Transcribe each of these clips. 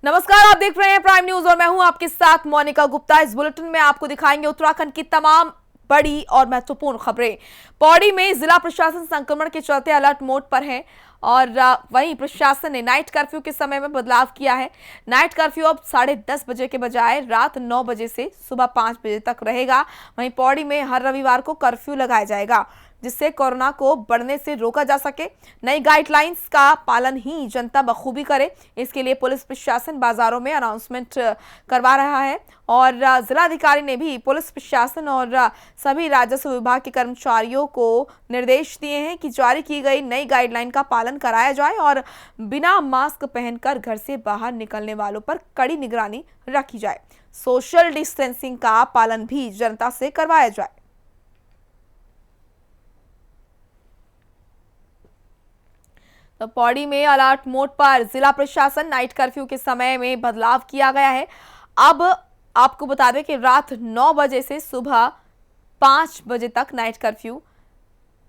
नमस्कार, आप देख रहे हैं प्राइम न्यूज और मैं हूं आपके साथ मोनिका गुप्ता। इस बुलेटिन में आपको दिखाएंगे उत्तराखंड की तमाम बड़ी और महत्वपूर्ण खबरें। पौड़ी में जिला प्रशासन संक्रमण के चलते अलर्ट मोड पर है और वहीं प्रशासन ने नाइट कर्फ्यू के समय में बदलाव किया है। नाइट कर्फ्यू अब 10:30 बजे के बजाय रात 9 बजे से सुबह 5 बजे तक रहेगा। वहीं पौड़ी में हर रविवार को कर्फ्यू लगाया जाएगा जिससे कोरोना को बढ़ने से रोका जा सके। नई गाइडलाइंस का पालन ही जनता बखूबी करे, इसके लिए पुलिस प्रशासन बाजारों में अनाउंसमेंट करवा रहा है और जिलाधिकारी ने भी पुलिस प्रशासन और सभी राजस्व विभाग के कर्मचारियों को निर्देश दिए हैं कि जारी की गई नई गाइडलाइन का पालन कराया जाए और बिना मास्क पहनकर घर से बाहर निकलने वालों पर कड़ी निगरानी रखी जाए। सोशल डिस्टेंसिंग का पालन भी जनता से करवाया जाए। तो पौड़ी में अलर्ट मोड पर जिला प्रशासन, नाइट कर्फ्यू के समय में बदलाव किया गया है। अब आपको बता दें कि रात 9 बजे से सुबह 5 बजे तक नाइट कर्फ्यू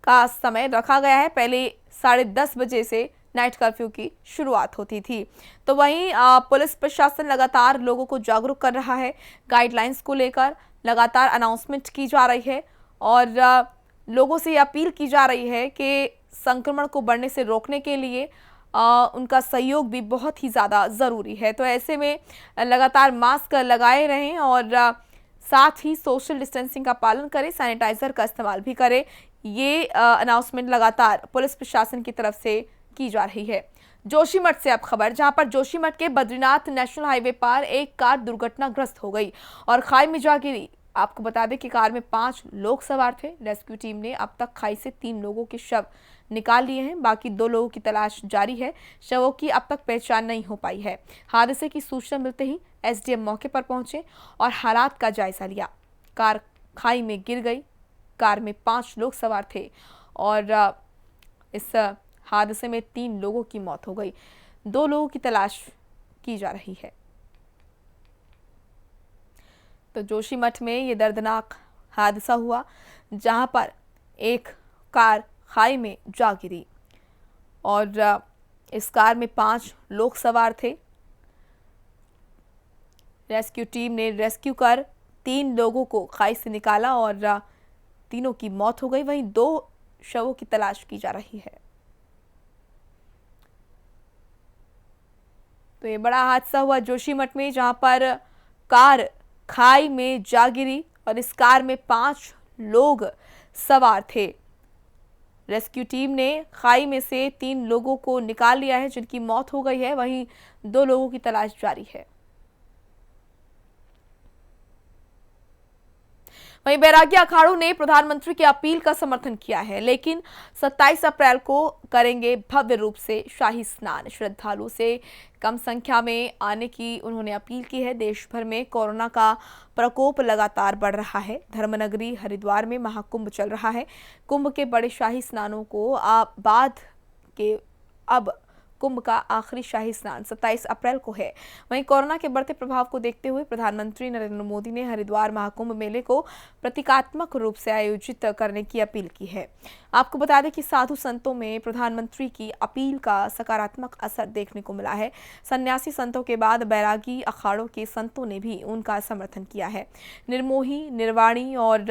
का समय रखा गया है। पहले 10:30 बजे से नाइट कर्फ्यू की शुरुआत होती थी। तो वहीं पुलिस प्रशासन लगातार लोगों को जागरूक कर रहा है। गाइडलाइंस को लेकर लगातार अनाउंसमेंट की जा रही है और लोगों से अपील की जा रही है कि संक्रमण को बढ़ने से रोकने के लिए उनका सहयोग भी बहुत ही ज़्यादा ज़रूरी है। तो ऐसे में लगातार मास्क लगाए रहें और साथ ही सोशल डिस्टेंसिंग का पालन करें, सैनिटाइजर का इस्तेमाल भी करें। ये अनाउंसमेंट लगातार पुलिस प्रशासन की तरफ से की जा रही है। जोशीमठ से अब खबर, जहां पर जोशीमठ के बद्रीनाथ नेशनल हाईवे पर एक कार दुर्घटनाग्रस्त हो गई और खाई में जा गिरी। आपको बता दें कि कार में 5 लोग सवार थे। रेस्क्यू टीम ने अब तक खाई से 3 लोगों के शव निकाल लिए हैं, बाकी 2 लोगों की तलाश जारी है। शवों की अब तक पहचान नहीं हो पाई है। हादसे की सूचना मिलते ही एसडीएम मौके पर पहुंचे और हालात का जायजा लिया। कार खाई में गिर गई। कार में 5 लोग सवार थे और इस हादसे में 3 लोगों की मौत हो गई। 2 लोगों की तलाश की जा रही है। तो जोशीमठ में ये दर्दनाक हादसा हुआ जहां पर एक कार खाई में जा गिरी और इस कार में 5 लोग सवार थे। रेस्क्यू टीम ने रेस्क्यू कर 3 लोगों को खाई से निकाला और तीनों की मौत हो गई। वहीं 2 शवों की तलाश की जा रही है। तो ये बड़ा हादसा हुआ जोशीमठ में, जहां पर कार खाई में जा गिरी और इस कार में 5 लोग सवार थे। रेस्क्यू टीम ने खाई में से 3 लोगों को निकाल लिया है जिनकी मौत हो गई है। वहीं 2 लोगों की तलाश जारी है। वहीं बैरागी अखाड़ों ने प्रधानमंत्री की अपील का समर्थन किया है, लेकिन 27 अप्रैल को करेंगे भव्य रूप से शाही स्नान। श्रद्धालुओं से कम संख्या में आने की उन्होंने अपील की है। देश भर में कोरोना का प्रकोप लगातार बढ़ रहा है। धर्मनगरी हरिद्वार में महाकुंभ चल रहा है। कुंभ के बड़े शाही स्नानों को बाद के अब कुंभ का आखिरी शाही स्नान 27 अप्रैल को है। वहीं कोरोना के बढ़ते प्रभाव को देखते हुए प्रधानमंत्री नरेंद्र मोदी ने हरिद्वार महाकुंभ मेले को प्रतीकात्मक रूप से आयोजित करने की अपील की है। आपको बता दें कि साधु संतों में प्रधानमंत्री की अपील का सकारात्मक असर देखने को मिला है। सन्यासी संतों के बाद बैरागी अखाड़ों के संतों ने भी उनका समर्थन किया है। निर्मोही, निर्वाणी और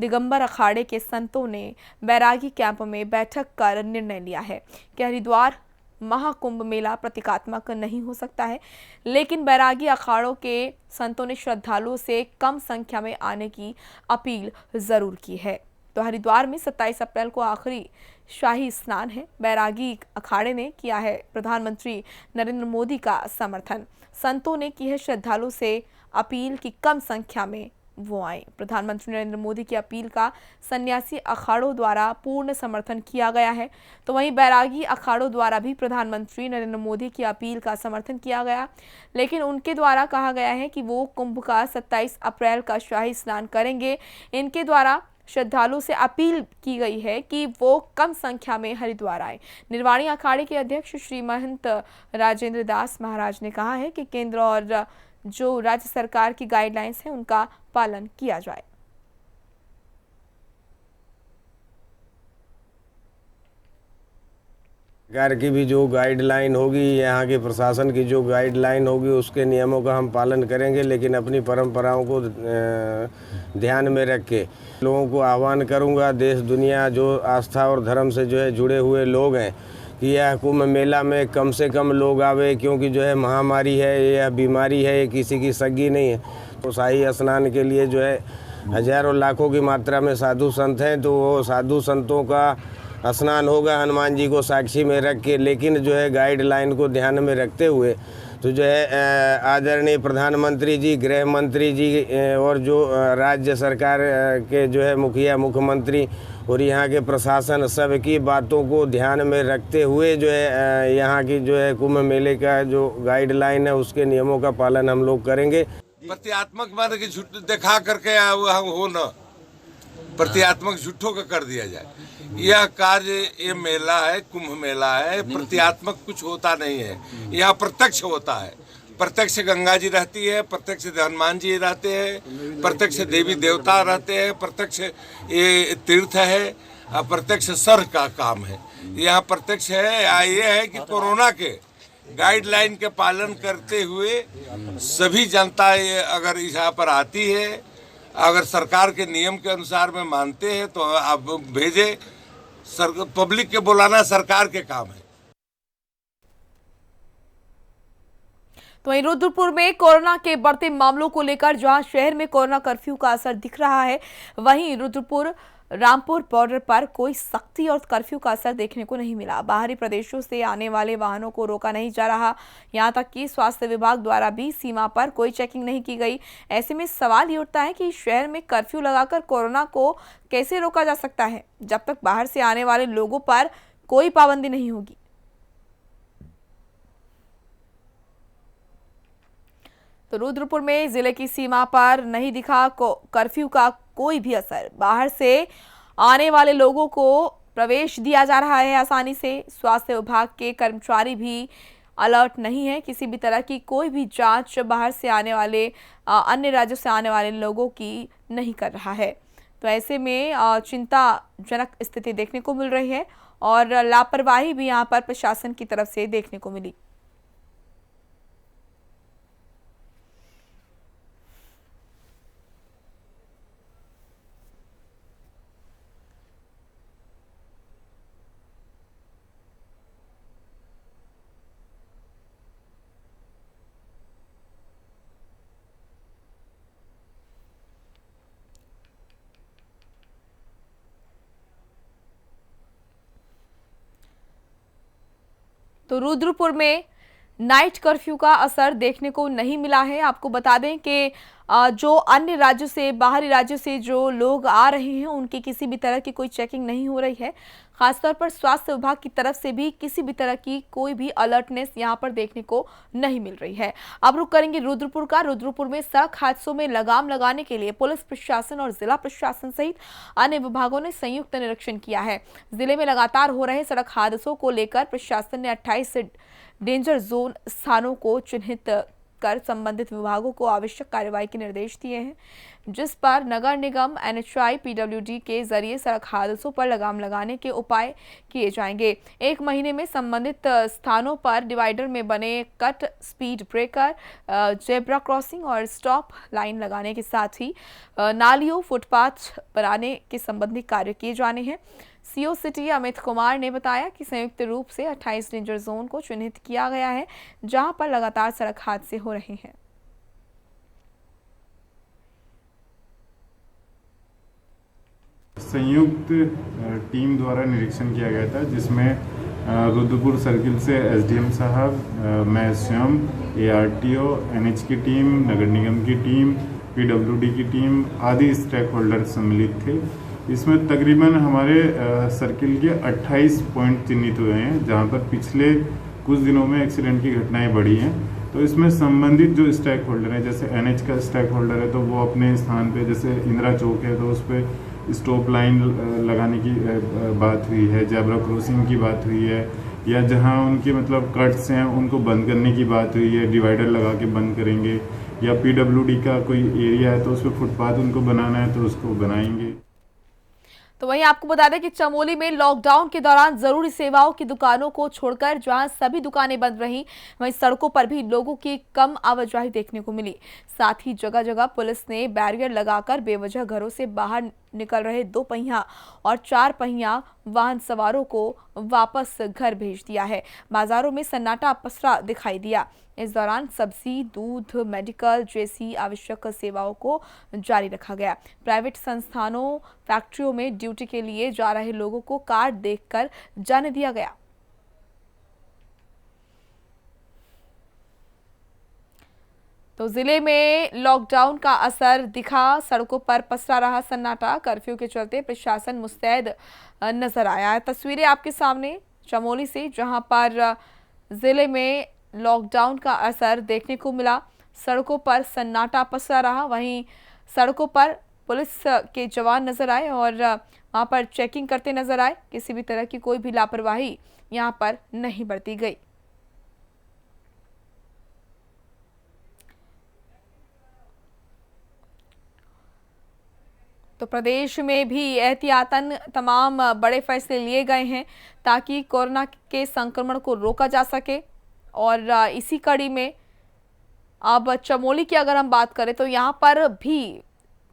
दिगंबर अखाड़े के संतों ने बैरागी कैंप में बैठक कर निर्णय लिया है कि हरिद्वार महाकुंभ मेला प्रतीकात्मक नहीं हो सकता है, लेकिन बैरागी अखाड़ों के संतों ने श्रद्धालुओं से कम संख्या में आने की अपील जरूर की है। तो हरिद्वार में 27 अप्रैल को आखिरी शाही स्नान है। बैरागी अखाड़े ने किया है प्रधानमंत्री नरेंद्र मोदी का समर्थन। संतों ने की है श्रद्धालुओं से अपील कि कम संख्या में वो आए। प्रधानमंत्री नरेंद्र मोदी की अपील का सन्यासी अखाड़ों द्वारा पूर्ण समर्थन किया गया है। तो वहीं बैरागी अखाड़ों द्वारा भी प्रधानमंत्री नरेंद्र मोदी की अपील का समर्थन किया गया, लेकिन उनके द्वारा कहा गया है कि वो कुंभ का 27 अप्रैल का शाही स्नान करेंगे। इनके द्वारा श्रद्धालुओं से अपील की गई है कि वो कम संख्या में हरिद्वार आए। निर्वाणी अखाड़े के अध्यक्ष श्री महंत राजेंद्र दास महाराज ने कहा है कि केंद्र और जो राज्य सरकार की गाइडलाइंस है उनका पालन किया जाए। सरकार की भी जो गाइडलाइन होगी, यहाँ के प्रशासन की जो गाइडलाइन होगी, उसके नियमों का हम पालन करेंगे, लेकिन अपनी परंपराओं को ध्यान में रख के लोगों को आह्वान करूँगा, देश दुनिया जो आस्था और धर्म से जो है जुड़े हुए लोग हैं, कि यह कुंभ मेला में कम से कम लोग आवे, क्योंकि जो है महामारी है, यह बीमारी है, ये किसी की सगी नहीं है। तो शाही स्नान के लिए जो है हजारों लाखों की मात्रा में साधु संत हैं, तो वो साधु संतों का स्नान होगा हनुमान जी को साक्षी में रख के, लेकिन जो है गाइडलाइन को ध्यान में रखते हुए तो जो है आदरणीय प्रधानमंत्री जी, गृह मंत्री जी और जो राज्य सरकार के जो है मुखिया, मुख्यमंत्री और यहाँ के प्रशासन, सब की बातों को ध्यान में रखते हुए जो है यहाँ की जो है कुंभ मेले का जो गाइडलाइन है, उसके नियमों का पालन हम लोग करेंगे। प्रत्यात्मक मान के झूठ दिखा करके हो न प्रत्यात्मक झूठों का कर दिया जाए। यह कार्य, ये मेला है, कुंभ मेला है, प्रत्यात्मक कुछ होता नहीं है, यहाँ प्रत्यक्ष होता है। प्रत्यक्ष गंगा जी रहती है, प्रत्यक्ष हनुमान जी रहते हैं, प्रत्यक्ष देवी देवता रहते हैं, प्रत्यक्ष ये तीर्थ है, प्रत्यक्ष सर का काम है। यहाँ प्रत्यक्ष है, ये है कि कोरोना के गाइडलाइन के पालन करते हुए सभी जनता ये अगर यहाँ पर आती है, अगर सरकार के नियम के अनुसार में मानते हैं तो आप भेजे। पब्लिक के बुलाना सरकार के काम है। तो वहीं रुद्रपुर में कोरोना के बढ़ते मामलों को लेकर जहां शहर में कोरोना कर्फ्यू का असर दिख रहा है, वहीं रुद्रपुर रामपुर बॉर्डर पर कोई सख्ती और कर्फ्यू का असर देखने को नहीं मिला। बाहरी प्रदेशों से आने वाले वाहनों को रोका नहीं जा रहा, यहां तक कि स्वास्थ्य विभाग द्वारा भी सीमा पर कोई चेकिंग नहीं की गई। ऐसे में सवाल ये उठता है कि शहर में कर्फ्यू लगाकर कोरोना को कैसे रोका जा सकता है, जब तक बाहर से आने वाले लोगों पर कोई पाबंदी नहीं होगी। तो रुद्रपुर में जिले की सीमा पर नहीं दिखा कर्फ्यू का कोई भी असर। बाहर से आने वाले लोगों को प्रवेश दिया जा रहा है आसानी से। स्वास्थ्य विभाग के कर्मचारी भी अलर्ट नहीं है, किसी भी तरह की कोई भी जांच बाहर से आने वाले अन्य राज्यों से आने वाले लोगों की नहीं कर रहा है। तो ऐसे में चिंताजनक स्थिति देखने को मिल रही है और लापरवाही भी यहाँ पर प्रशासन की तरफ से देखने को मिली। तो रुद्रपुर में नाइट कर्फ्यू का असर देखने को नहीं मिला है। आपको बता दें कि जो अन्य राज्यों से, बाहरी राज्यों से जो लोग आ रहे हैं, उनकी किसी भी तरह की कोई चेकिंग नहीं हो रही है। खासतौर पर स्वास्थ्य विभाग की तरफ से भी किसी भी तरह की कोई भी अलर्टनेस यहां पर देखने को नहीं मिल रही है। अब रुक करेंगे रुद्रपुर का। रुद्रपुर में सड़क हादसों में लगाम लगाने के लिए पुलिस प्रशासन और जिला प्रशासन सहित अन्य विभागों ने संयुक्त निरीक्षण किया है। जिले में लगातार हो रहे सड़क हादसों को लेकर प्रशासन ने 28 डेंजर जोन स्थानों को चिन्हित कर संबंधित विभागों को आवश्यक कार्रवाई के निर्देश दिए हैं, जिस पर नगर निगम, NHAI, PWD के जरिए सड़क हादसों पर लगाम लगाने के उपाय किए जाएंगे। 1 महीने में संबंधित स्थानों पर डिवाइडर में बने cut, speed breaker, zebra crossing और स्टॉप लाइन लगाने के साथ ही नालियों, फुटपाथ बनाने के संबंधी कार्य किए जाने हैं। CO सिटी अमित कुमार ने बताया कि संयुक्त रूप से 28 डेंजर जोन को चिन्हित किया गया है, जहां पर लगातार सड़क हादसे हो रहे हैं। संयुक्त टीम द्वारा निरीक्षण किया गया था, जिसमें रुद्रपुर सर्किल से SDM साहब, मैं स्वयं, ARTO, NH की टीम, नगर निगम की टीम, PWD की टीम आदि स्टेक होल्डर सम्मिलित थे। इसमें तकरीबन हमारे सर्किल के 28 पॉइंट चिन्हित हुए हैं, जहां पर पिछले कुछ दिनों में एक्सीडेंट की घटनाएं बढ़ी हैं। तो इसमें संबंधित जो स्टेक होल्डर है, जैसे NH का स्टेक होल्डर है तो वो अपने स्थान पे, जैसे इंदिरा चौक है तो उस पर स्टॉप लाइन लगाने की बात हुई है, जेब्रा क्रॉसिंग की बात हुई है, या जहां उनके मतलब कट्स हैं उनको बंद करने की बात हुई है, डिवाइडर लगा के बंद करेंगे, या PWD का कोई एरिया है तो उस पर फुटपाथ उनको बनाना है तो उसको बनाएंगे। तो वहीं आपको बता दें कि चमोली में लॉकडाउन के दौरान जरूरी सेवाओं की दुकानों को छोड़कर जहां सभी दुकानें बंद रहीं, वहीं सड़कों पर भी लोगों की कम आवाजाही देखने को मिली। साथ ही जगह जगह पुलिस ने बैरियर लगाकर बेवजह घरों से बाहर निकल रहे 2 पहिया और 4 पहिया वाहन सवारों को वापस घर भेज दिया है। बाजारों में सन्नाटा पसरा दिखाई दिया। इस दौरान सब्जी, दूध, मेडिकल जैसी आवश्यक सेवाओं को जारी रखा गया। प्राइवेट संस्थानों, फैक्ट्रियों में ड्यूटी के लिए जा रहे लोगों को कार्ड देखकर जाने दिया गया। तो जिले में लॉकडाउन का असर दिखा, सड़कों पर पसरा रहा सन्नाटा। कर्फ्यू के चलते प्रशासन मुस्तैद नजर आया। तस्वीरें आपके सामने चमोली से, जहां पर जिले में लॉकडाउन का असर देखने को मिला। सड़कों पर सन्नाटा पसरा रहा। वहीं सड़कों पर पुलिस के जवान नजर आए और वहां पर चेकिंग करते नजर आए। किसी भी तरह की कोई भी लापरवाही यहां पर नहीं बरती गई। तो प्रदेश में भी एहतियातन तमाम बड़े फैसले लिए गए हैं ताकि कोरोना के संक्रमण को रोका जा सके। और इसी कड़ी में अब चमोली की अगर हम बात करें तो यहाँ पर भी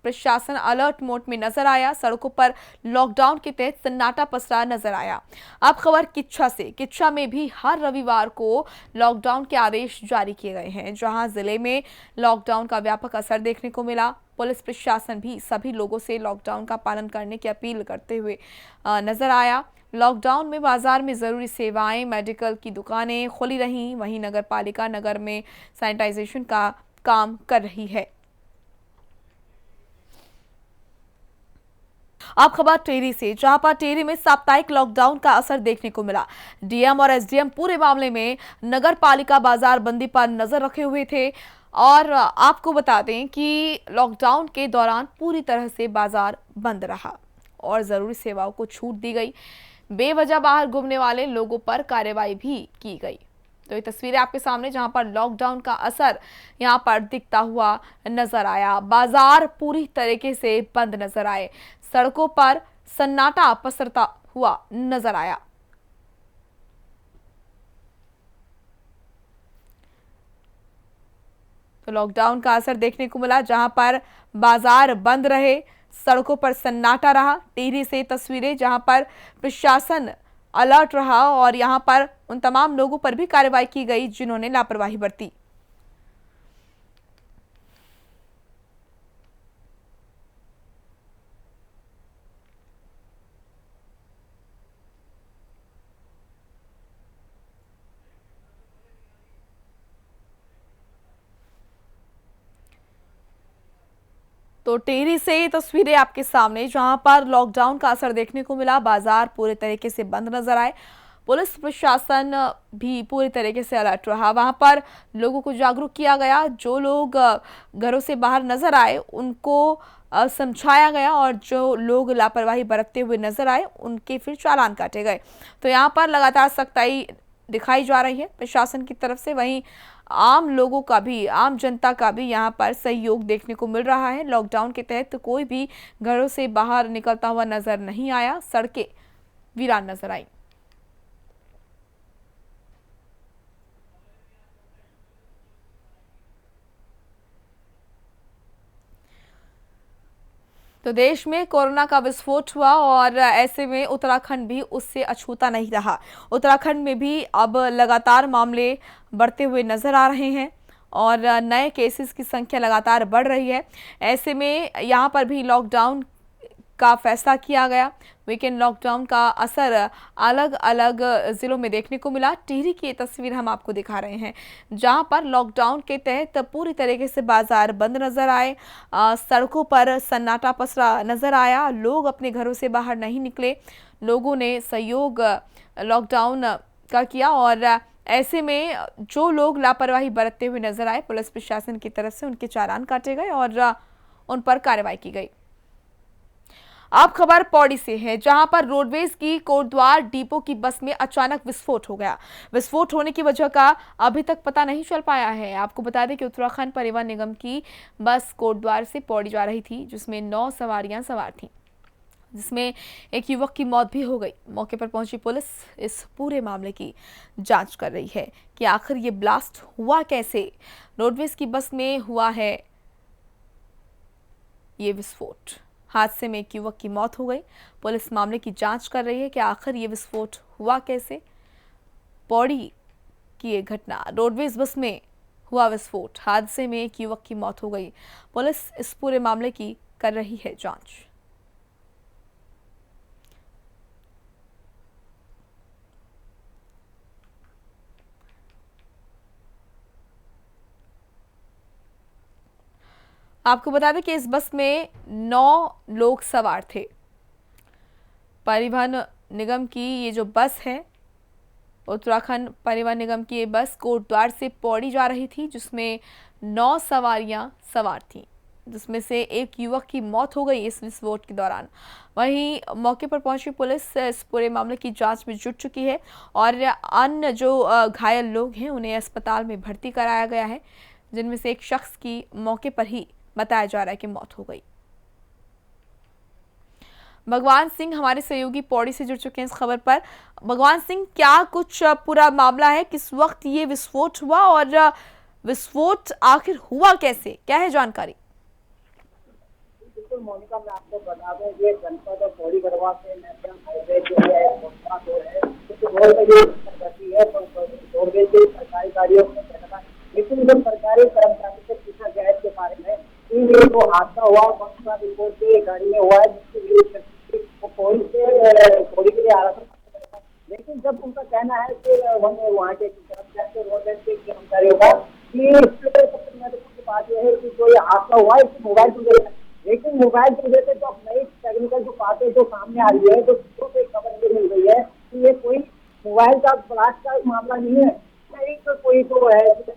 प्रशासन अलर्ट मोड में नजर आया। सड़कों पर लॉकडाउन के तहत सन्नाटा पसरा नजर आया। अब खबर किच्छा से। किच्छा में भी हर रविवार को लॉकडाउन के आदेश जारी किए गए हैं, जहां जिले में लॉकडाउन का व्यापक असर देखने को मिला। पुलिस प्रशासन भी सभी लोगों से लॉकडाउन का पालन करने की अपील करते हुए नजर आया। लॉकडाउन में बाजार में जरूरी सेवाएं, मेडिकल की दुकानें खुली रहीं। वहीं नगर पालिका नगर में सैनिटाइजेशन का काम कर रही है। अब खबर टेहरी से, जहां पर टेहरी में साप्ताहिक लॉकडाउन का असर देखने को मिला। डीएम और एसडीएम पूरे मामले में नगर पालिका बाजार बंदी पर नजर रखे हुए थे। और आपको बता दें कि लॉकडाउन के दौरान पूरी तरह से बाजार बंद रहा और जरूरी सेवाओं को छूट दी गई। बेवजह बाहर घूमने वाले लोगों पर कार्रवाई भी की गई। तो ये तस्वीरें आपके सामने, जहां पर लॉकडाउन का असर यहां पर दिखता हुआ नजर आया। बाजार पूरी तरीके से बंद नजर आए। सड़कों पर सन्नाटा पसरता हुआ नजर आया। तो लॉकडाउन का असर देखने को मिला, जहां पर बाजार बंद रहे, सड़कों पर सन्नाटा रहा। टिहरी से तस्वीरें, जहां पर प्रशासन अलर्ट रहा और यहां पर उन तमाम लोगों पर भी कार्रवाई की गई जिन्होंने लापरवाही बरती। तो टिहरी से ये तस्वीरें आपके सामने, जहां पर लॉकडाउन का असर देखने को मिला। बाजार पूरे तरीके से बंद नजर आए। पुलिस प्रशासन भी पूरी तरीके से अलर्ट रहा। वहां पर लोगों को जागरूक किया गया। जो लोग घरों से बाहर नजर आए उनको समझाया गया और जो लोग लापरवाही बरतते हुए नजर आए उनके फिर चालान काटे गए। तो यहाँ पर लगातार सख्ताई दिखाई जा रही है प्रशासन की तरफ से। वहीं आम लोगों का भी, आम जनता का भी यहाँ पर सहयोग देखने को मिल रहा है। लॉकडाउन के तहत कोई भी घरों से बाहर निकलता हुआ नजर नहीं आया। सड़कें वीरान नजर आई। तो देश में कोरोना का विस्फोट हुआ और ऐसे में उत्तराखंड भी उससे अछूता नहीं रहा। उत्तराखंड में भी अब लगातार मामले बढ़ते हुए नजर आ रहे हैं और नए केसेस की संख्या लगातार बढ़ रही है। ऐसे में यहाँ पर भी लॉकडाउन का फैसला किया गया। वीकेंड लॉकडाउन का असर अलग अलग जिलों में देखने को मिला। टिहरी की ये तस्वीर हम आपको दिखा रहे हैं, जहां पर लॉकडाउन के तहत पूरी तरीके से बाजार बंद नजर आए। सड़कों पर सन्नाटा पसरा नजर आया। लोग अपने घरों से बाहर नहीं निकले। लोगों ने सहयोग लॉकडाउन का किया और ऐसे में जो लोग लापरवाही बरतते हुए नजर आए, पुलिस प्रशासन की तरफ से उनके चालान काटे गए और उन पर कार्रवाई की गई। अब खबर पौड़ी से है, जहां पर रोडवेज की कोटद्वार डिपो की बस में अचानक विस्फोट हो गया। विस्फोट होने की वजह का अभी तक पता नहीं चल पाया है। आपको बता दें कि उत्तराखंड परिवहन निगम की बस कोटद्वार से पौड़ी जा रही थी, जिसमें 9 सवारियां सवार थीं। जिसमें एक युवक की मौत भी हो गई। मौके पर पहुंची पुलिस इस पूरे मामले की जांच कर रही है कि आखिर ये ब्लास्ट हुआ कैसे। रोडवेज की बस में हुआ है ये विस्फोट। हादसे में एक युवक की मौत हो गई। पुलिस मामले की जांच कर रही है कि आखिर ये विस्फोट हुआ कैसे। पौड़ी की एक घटना, रोडवेज बस में हुआ विस्फोट, हादसे में एक युवक की मौत हो गई। पुलिस इस पूरे मामले की कर रही है जांच। आपको बता दें कि इस बस में 9 लोग सवार थे। परिवहन निगम की ये जो बस है, उत्तराखंड परिवहन निगम की ये बस कोटद्वार से पौड़ी जा रही थी, जिसमें 9 सवारियां सवार थीं, जिसमें से एक युवक की मौत हो गई इस विस्फोट के दौरान। वहीं मौके पर पहुंची पुलिस इस पूरे मामले की जांच में जुट चुकी है और अन्य जो घायल लोग हैं उन्हें अस्पताल में भर्ती कराया गया है, जिनमें से एक शख्स की मौके पर ही बताया जा रहा है कि मौत हो गई। भगवान सिंह हमारे सहयोगी पौड़ी से जुड़ चुके हैं इस खबर पर। भगवान सिंह, क्या कुछ पूरा मामला है, किस वक्त ये विस्फोट हुआ और विस्फोट आखिर हुआ कैसे, क्या है जानकारी? बिल्कुल मोनिका, मैं आपको बता दूं, ये जनपद और पौड़ी गढ़वा से नेशनल हाईवे जो है रोडवेज की सरकारी गाड़ियों में चलना, लेकिन जब सरकारी कर्मचारी से पूछा गया इसके बारे में कि ये जो हादसा हुआ वक्त का रिपोर्ट की गाड़ी में हुआ है, जिसके लिए पौड़ी के लिए आ रहा था, लेकिन जब उनका कहना है कि वहाँ के रोडवेज के कर्मचारियों का कि सबसे महत्वपूर्ण बात यह है कि जो ये हादसा हुआ है इसकी मोबाइल की, लेकिन मोबाइल की वजह से जो नई टेक्निकल जो बातें जो सामने आ रही है, तो खबर ये मिल रही है कि ये कोई मोबाइल का ब्लास्ट का मामला नहीं है, तो कोई तो है जो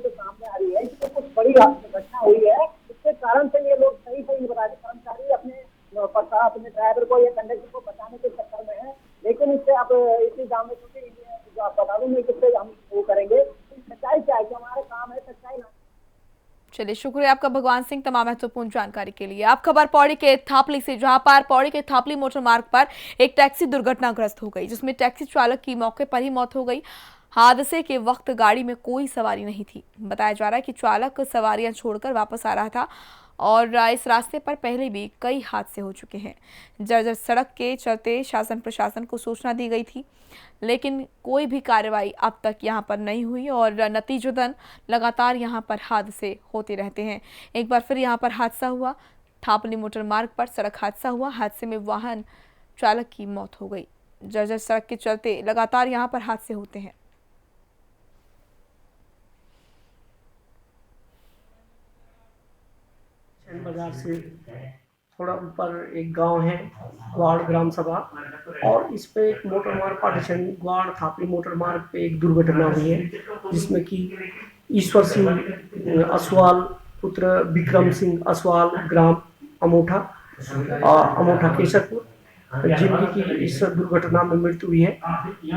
सामने आ रही है कि कुछ बड़ी घटना हुई है। इसके कारण से ये लोग सही बता रहे, कर्मचारी अपने ड्राइवर को या कंडक्टर को बचाने के चक्कर में है, लेकिन इससे आप इसी दाम में जो आप बता दूं, किससे हम वो करेंगे, सच्चाई क्या है कि हमारा काम है सच्चाई ना। चलिए, शुक्रिया आपका भगवान सिंह तमाम महत्वपूर्ण जानकारी के लिए। आप खबर पौड़ी के थापली से, जहां पर पौड़ी के थापली मोटर मार्ग पर एक टैक्सी दुर्घटनाग्रस्त हो गई, जिसमें टैक्सी चालक की मौके पर ही मौत हो गई। हादसे के वक्त गाड़ी में कोई सवारी नहीं थी। बताया जा रहा है कि चालक सवारियां छोड़कर वापस आ रहा था और इस रास्ते पर पहले भी कई हादसे हो चुके हैं। जर्जर सड़क के चलते शासन प्रशासन को सूचना दी गई थी, लेकिन कोई भी कार्रवाई अब तक यहां पर नहीं हुई और नतीजतन लगातार यहां पर हादसे होते रहते हैं। एक बार फिर यहां पर हादसा हुआ, थापली मोटर मार्ग पर सड़क हादसा हुआ। हादसे में वाहन चालक की मौत हो गई। जर्जर सड़क के चलते लगातार यहां पर हादसे होते हैं। बाजार से थोड़ा ऊपर एक गांव है ग्वाड़ ग्राम सभा, और इस पे एक मोटर मार्ग पार्टीशन ग्वाड़ थापली मोटर मार्ग पे एक दुर्घटना हुई है, जिसमें कि ईश्वर सिंह असवाल पुत्र विक्रम सिंह असवाल ग्राम अमोठा केशरपुर, जिनकी की इस दुर्घटना में मृत्यु हुई है।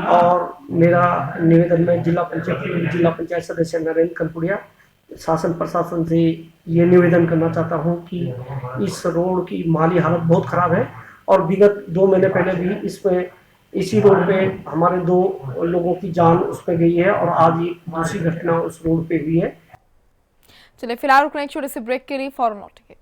और मेरा निवेदन में जिला पंचायत सदस्य नरेंद्र कनपुड़िया शासन प्रशासन से ये निवेदन करना चाहता हूँ कि इस रोड की माली हालत बहुत खराब है और विगत 2 महीने पहले भी इसी रोड पे हमारे 2 लोगों की जान उस पे गई है और आज ये दूसरी घटना उस रोड पे हुई है। चलिए, फिलहाल रुकना एक छोटे से ब्रेक के लिए, फौरन लौटेंगे।